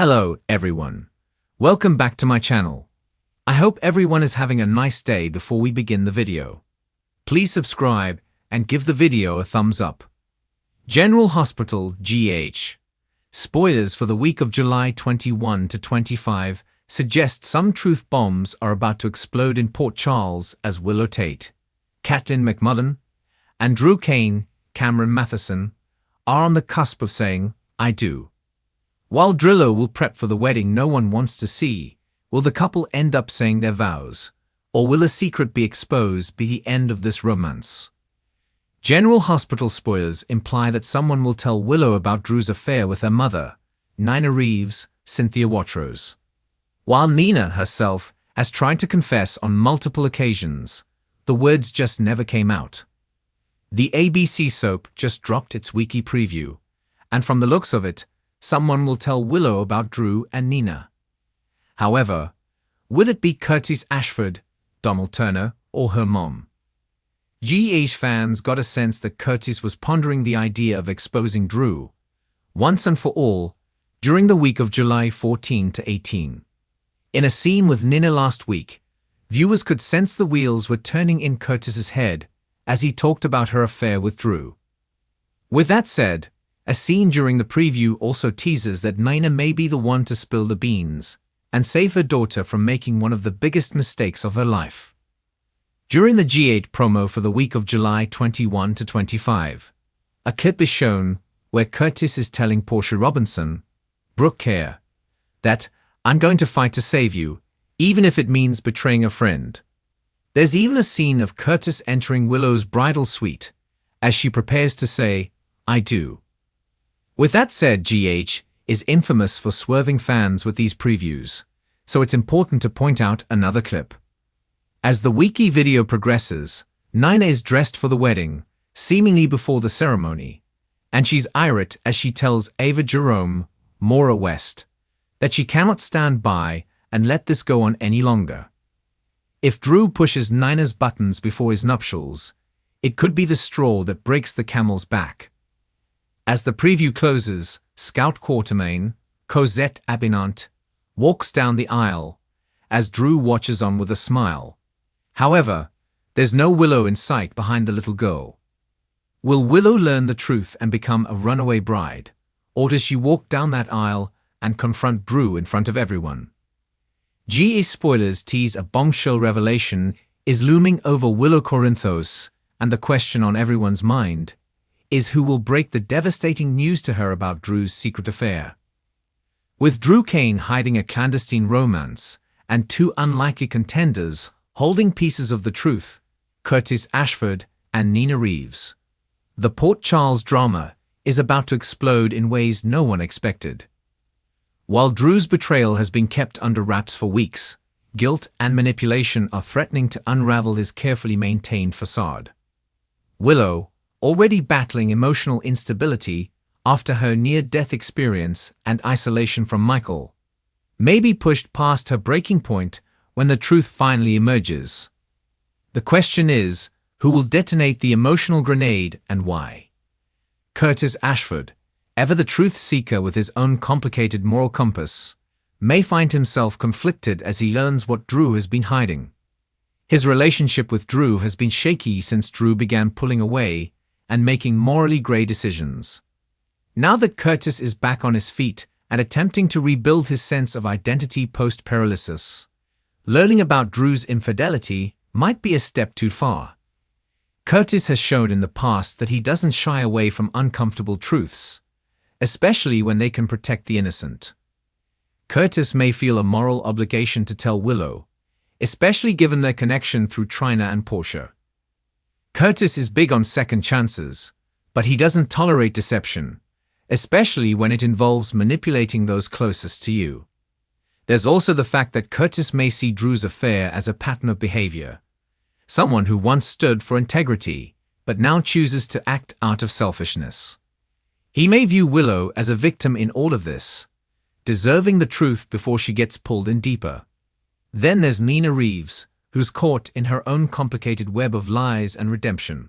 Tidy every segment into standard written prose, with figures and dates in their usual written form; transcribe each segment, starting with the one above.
Hello, everyone. Welcome back to my channel. I hope everyone is having a nice day before we begin the video. Please subscribe and give the video a thumbs up. General Hospital, GH. Spoilers for the week of July 21 to 25 suggest some truth bombs are about to explode in Port Charles as Willow Tate, Caitlin McMullen, and Drew Kane, Cameron Matheson, are on the cusp of saying, "I do." While Drillo will prep for the wedding no one wants to see, will the couple end up saying their vows, or will a secret be exposed be the end of this romance? General Hospital spoilers imply that someone will tell Willow about Drew's affair with her mother, Nina Reeves, Cynthia Watrous. While Nina herself has tried to confess on multiple occasions, the words just never came out. The ABC soap just dropped its weekly preview, and from the looks of it, someone will tell Willow about Drew and Nina. However, will it be Curtis Ashford, Donald Turner, or her mom? GH fans got a sense that Curtis was pondering the idea of exposing Drew, once and for all, during the week of July 14 to 18. In a scene with Nina last week, viewers could sense the wheels were turning in Curtis's head as he talked about her affair with Drew. With that said, a scene during the preview also teases that Nina may be the one to spill the beans and save her daughter from making one of the biggest mistakes of her life. During the G8 promo for the week of July 21 to 25, a clip is shown where Curtis is telling Portia Robinson, "Brooke Care, that I'm going to fight to save you, even if it means betraying a friend." There's even a scene of Curtis entering Willow's bridal suite as she prepares to say, "I do." With that said, GH is infamous for swerving fans with these previews, so it's important to point out another clip. As the weekly video progresses, Nina is dressed for the wedding, seemingly before the ceremony, and she's irate as she tells Ava Jerome, Maura West, that she cannot stand by and let this go on any longer. If Drew pushes Nina's buttons before his nuptials, it could be the straw that breaks the camel's back. As the preview closes, Scout Quartermain, Cosette Abinant, walks down the aisle, as Drew watches on with a smile. However, there's no Willow in sight behind the little girl. Will Willow learn the truth and become a runaway bride, or does she walk down that aisle and confront Drew in front of everyone? GA spoilers tease a bombshell revelation is looming over Willow Corinthos, and the question on everyone's mind is who will break the devastating news to her about Drew's secret affair. With Drew Kane hiding a clandestine romance and two unlikely contenders holding pieces of the truth, Curtis Ashford and Nina Reeves, the Port Charles drama is about to explode in ways no one expected. While Drew's betrayal has been kept under wraps for weeks, guilt and manipulation are threatening to unravel his carefully maintained facade. Willow, already battling emotional instability after her near-death experience and isolation from Michael, may be pushed past her breaking point when the truth finally emerges. The question is, who will detonate the emotional grenade and why? Curtis Ashford, ever the truth seeker with his own complicated moral compass, may find himself conflicted as he learns what Drew has been hiding. His relationship with Drew has been shaky since Drew began pulling away and making morally grey decisions. Now that Curtis is back on his feet and attempting to rebuild his sense of identity post-paralysis, learning about Drew's infidelity might be a step too far. Curtis has shown in the past that he doesn't shy away from uncomfortable truths, especially when they can protect the innocent. Curtis may feel a moral obligation to tell Willow, especially given their connection through Trina and Portia. Curtis is big on second chances, but he doesn't tolerate deception, especially when it involves manipulating those closest to you. There's also the fact that Curtis may see Drew's affair as a pattern of behavior, someone who once stood for integrity, but now chooses to act out of selfishness. He may view Willow as a victim in all of this, deserving the truth before she gets pulled in deeper. Then there's Nina Reeves, who's caught in her own complicated web of lies and redemption.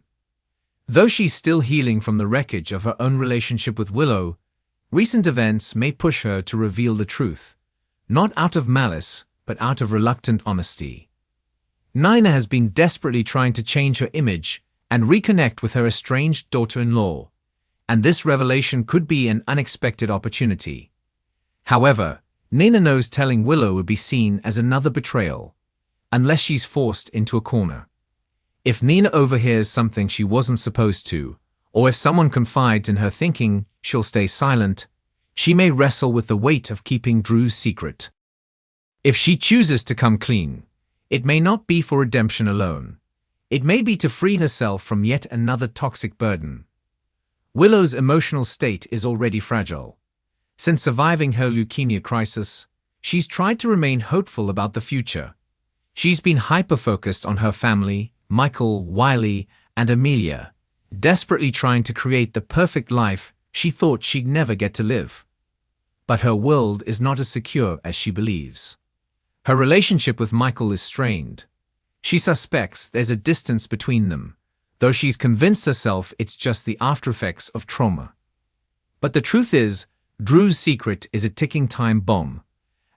Though she's still healing from the wreckage of her own relationship with Willow, Recent events may push her to reveal the truth, not out of malice, but out of reluctant honesty. Nina has been desperately trying to change her image and reconnect with her estranged daughter-in-law, and this revelation could be an unexpected opportunity. However, Nina knows telling Willow would be seen as another betrayal, unless she's forced into a corner. If Nina overhears something she wasn't supposed to, or if someone confides in her thinking she'll stay silent, she may wrestle with the weight of keeping Drew's secret. If she chooses to come clean, it may not be for redemption alone. It may be to free herself from yet another toxic burden. Willow's emotional state is already fragile. Since surviving her leukemia crisis, she's tried to remain hopeful about the future. She's been hyper-focused on her family, Michael, Wiley, and Amelia, desperately trying to create the perfect life she thought she'd never get to live. But her world is not as secure as she believes. Her relationship with Michael is strained. She suspects there's a distance between them, though she's convinced herself it's just the aftereffects of trauma. But the truth is, Drew's secret is a ticking time bomb,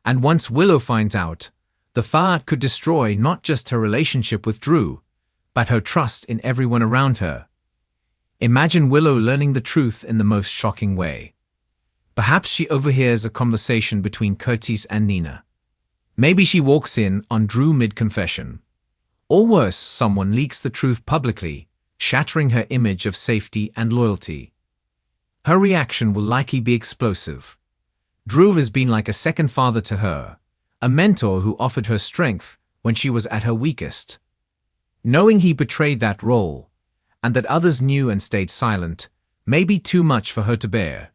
and once Willow finds out, the fallout could destroy not just her relationship with Drew, but her trust in everyone around her. Imagine Willow learning the truth in the most shocking way. Perhaps she overhears a conversation between Curtis and Nina. Maybe she walks in on Drew mid-confession. Or worse, someone leaks the truth publicly, shattering her image of safety and loyalty. Her reaction will likely be explosive. Drew has been like a second father to her, a mentor who offered her strength when she was at her weakest. Knowing he betrayed that role, and that others knew and stayed silent, may be too much for her to bear.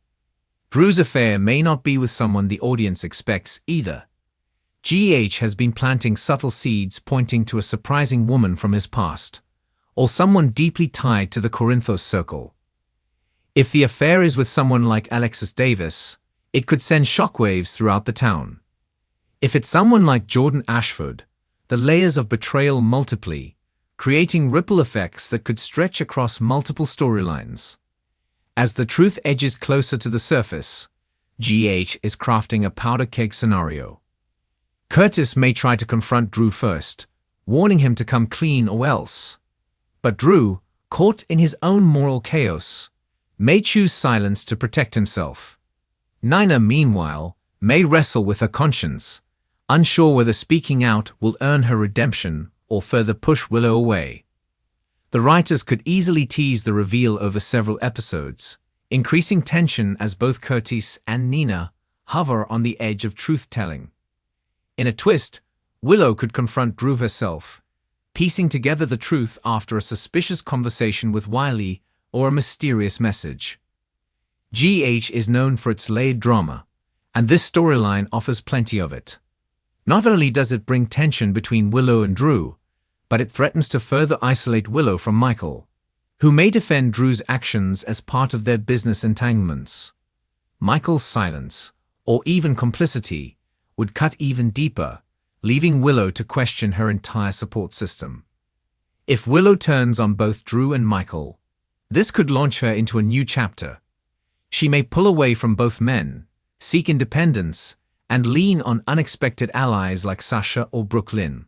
Drew's affair may not be with someone the audience expects either. GH has been planting subtle seeds pointing to a surprising woman from his past, or someone deeply tied to the Corinthos circle. If the affair is with someone like Alexis Davis, it could send shockwaves throughout the town. If it's someone like Jordan Ashford, the layers of betrayal multiply, creating ripple effects that could stretch across multiple storylines. As the truth edges closer to the surface, GH is crafting a powder keg scenario. Curtis may try to confront Drew first, warning him to come clean or else. But Drew, caught in his own moral chaos, may choose silence to protect himself. Nina, meanwhile, may wrestle with her conscience, unsure whether speaking out will earn her redemption or further push Willow away. The writers could easily tease the reveal over several episodes, increasing tension as both Curtis and Nina hover on the edge of truth-telling. In a twist, Willow could confront Drew herself, piecing together the truth after a suspicious conversation with Wiley or a mysterious message. GH is known for its layered drama, and this storyline offers plenty of it. Not only does it bring tension between Willow and Drew, but it threatens to further isolate Willow from Michael, who may defend Drew's actions as part of their business entanglements. Michael's silence, or even complicity, would cut even deeper, leaving Willow to question her entire support system. If Willow turns on both Drew and Michael, this could launch her into a new chapter. She may pull away from both men, seek independence, and lean on unexpected allies like Sasha or Brooklyn.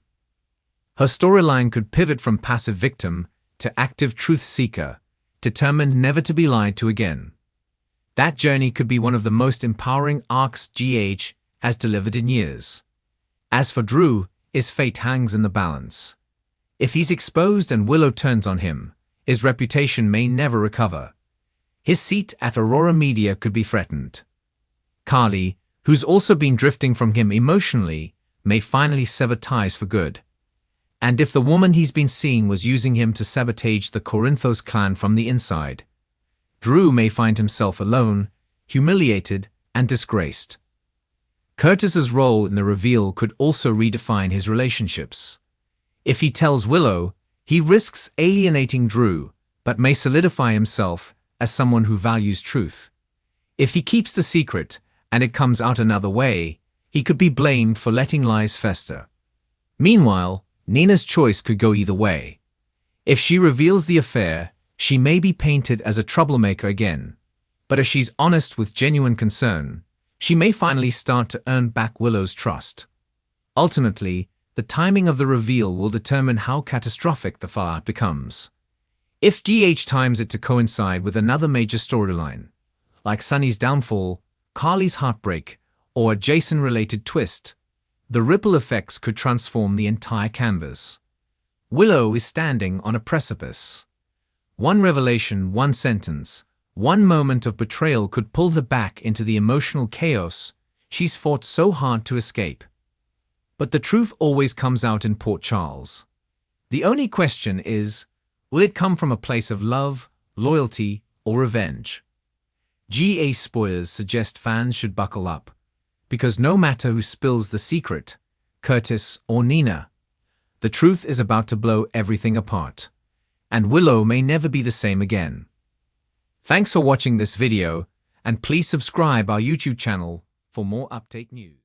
Her storyline could pivot from passive victim to active truth seeker, determined never to be lied to again. That journey could be one of the most empowering arcs GH has delivered in years. As for Drew, his fate hangs in the balance. If he's exposed and Willow turns on him, his reputation may never recover. His seat at Aurora Media could be threatened. Carly, who's also been drifting from him emotionally, may finally sever ties for good. And if the woman he's been seeing was using him to sabotage the Corinthos clan from the inside, Drew may find himself alone, humiliated, and disgraced. Curtis's role in the reveal could also redefine his relationships. If he tells Willow, he risks alienating Drew, but may solidify himself as someone who values truth. If he keeps the secret, and it comes out another way, he could be blamed for letting lies fester. Meanwhile, Nina's choice could go either way. If she reveals the affair, she may be painted as a troublemaker again. But if she's honest with genuine concern, she may finally start to earn back Willow's trust. Ultimately, the timing of the reveal will determine how catastrophic the fallout becomes. If GH times it to coincide with another major storyline, like Sunny's downfall, Carly's heartbreak, or a Jason-related twist, the ripple effects could transform the entire canvas. Willow is standing on a precipice. One revelation, one sentence, one moment of betrayal could pull her back into the emotional chaos she's fought so hard to escape. But the truth always comes out in Port Charles. The only question is, will it come from a place of love, loyalty, or revenge? GA spoilers suggest fans should buckle up, because no matter who spills the secret, Curtis or Nina, the truth is about to blow everything apart, and Willow may never be the same again. Thanks for watching this video, and please subscribe our YouTube channel for more update news.